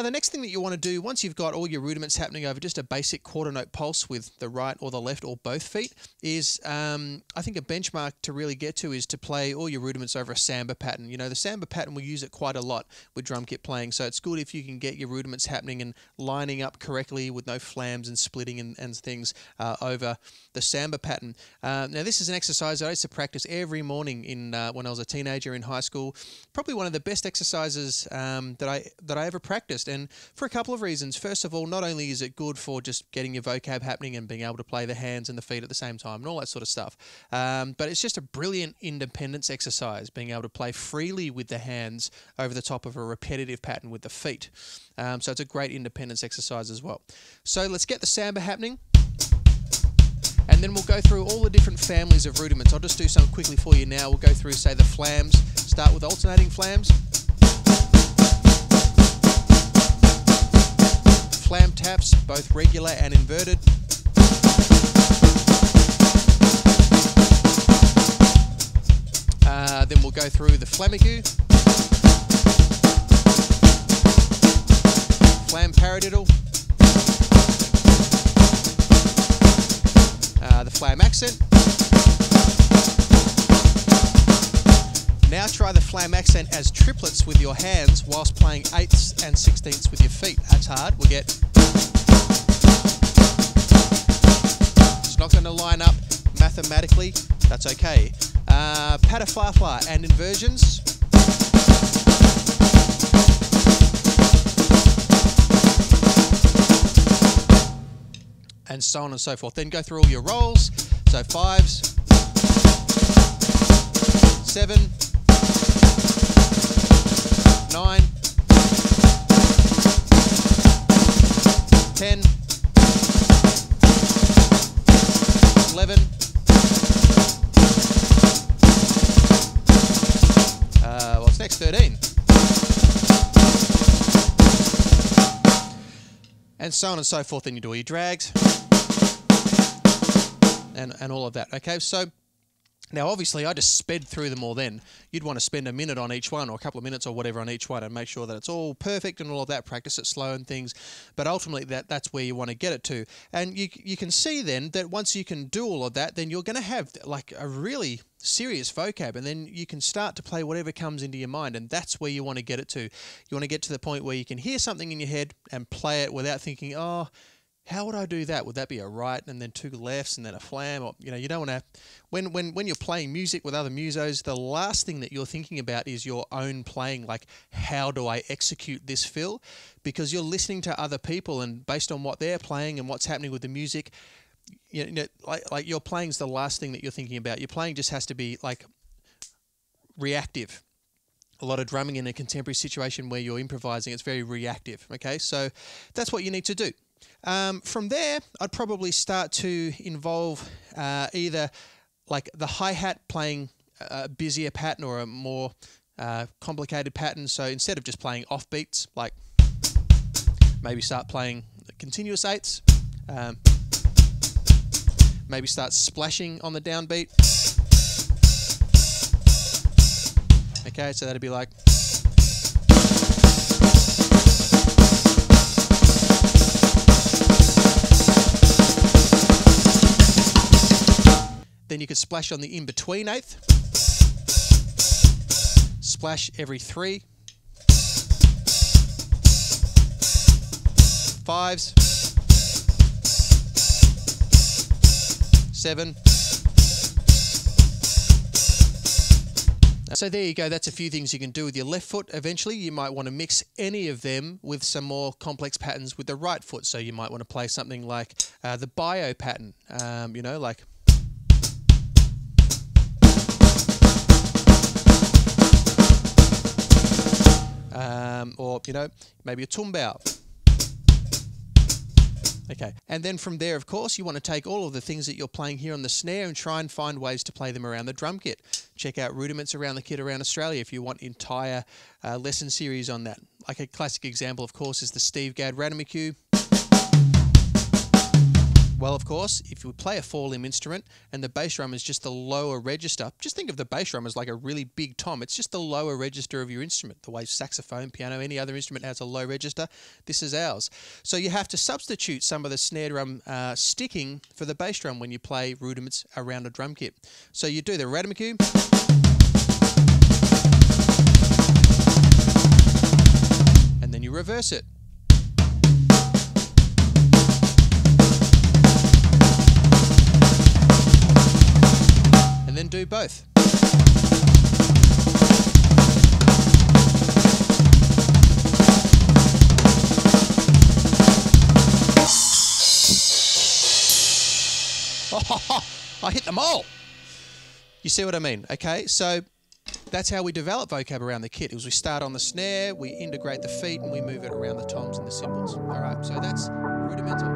Now, the next thing that you want to do, once you've got all your rudiments happening over just a basic quarter note pulse with the right or the left or both feet, is I think a benchmark to really get to is to play all your rudiments over a samba pattern. You know, the samba pattern, we use it quite a lot with drum kit playing, so it's good if you can get your rudiments happening and lining up correctly with no flams and splitting and things over the samba pattern. Now, this is an exercise that I used to practice every morning when I was a teenager in high school. Probably one of the best exercises that I ever practiced, and for a couple of reasons. First of all, not only is it good for just getting your vocab happening and being able to play the hands and the feet at the same time and all that sort of stuff, but it's just a brilliant independence exercise, being able to play freely with the hands over the top of a repetitive pattern with the feet. So it's a great independence exercise as well. So let's get the samba happening. And then we'll go through all the different families of rudiments. I'll just do some quickly for you now. We'll go through, say, the flams. Start with alternating flams. Flam taps, both regular and inverted. Then we'll go through the flamenco. Flam paradiddle. The flam accent. Now try the flam accent as triplets with your hands whilst playing 8ths and 16ths with your feet. That's hard. We'll get... It's not going to line up mathematically. That's okay. Patafafla and inversions. And so on and so forth. Then go through all your rolls. So 5s, 7, 9, 10, 11, what's next? 13. And so on and so forth. Then you do all your drags and all of that. Okay, so now obviously I just sped through them all then. You'd want to spend a minute on each one or a couple of minutes or whatever on each one and make sure that it's all perfect and all of that. Practice it slow and things. But ultimately that's where you want to get it to. And you can see then that once you can do all of that, then you're going to have like a really serious vocab, and then you can start to play whatever comes into your mind, and that's where you want to get it to. You want to get to the point where you can hear something in your head and play it without thinking, oh, how would I do that? Would that be a right and then 2 lefts and then a flam? Or, you know, you don't want to... When you're playing music with other musos, the last thing that you're thinking about is your own playing, like, how do I execute this fill? Because you're listening to other people, and based on what they're playing and what's happening with the music, you know, like your playing's the last thing that you're thinking about. Your playing just has to be, like, reactive. A lot of drumming in a contemporary situation where you're improvising, it's very reactive, okay? So that's what you need to do. From there, I'd probably start to involve either like the hi-hat playing a busier pattern or a more complicated pattern. So instead of just playing off beats, like maybe start playing continuous 8ths, maybe start splashing on the downbeat. Okay, so that'd be like... Then you could splash on the in-between 8th. Splash every 3. 5s. 7. So there you go, that's a few things you can do with your left foot. Eventually you might want to mix any of them with some more complex patterns with the right foot. So you might want to play something like the bio pattern, you know, like... or, you know, maybe a tumbao. Okay, and then from there, of course, you want to take all of the things that you're playing here on the snare and try and find ways to play them around the drum kit. Check out Rudiments Around the Kit Around Australia if you want entire lesson series on that. Like a classic example, of course, is the Steve Gadd Rademacher. Well, of course, if you play a 4-limb instrument and the bass drum is just the lower register, just think of the bass drum as like a really big tom. It's just the lower register of your instrument. The way saxophone, piano, any other instrument has a low register, this is ours. So you have to substitute some of the snare drum sticking for the bass drum when you play rudiments around a drum kit. So you do the Rhythmic, and then you reverse it. And then do both. Oh, I hit them all. You see what I mean? Okay, so that's how we develop vocab around the kit. We start on the snare, we integrate the feet, and we move it around the toms and the cymbals. All right, so that's rudimental.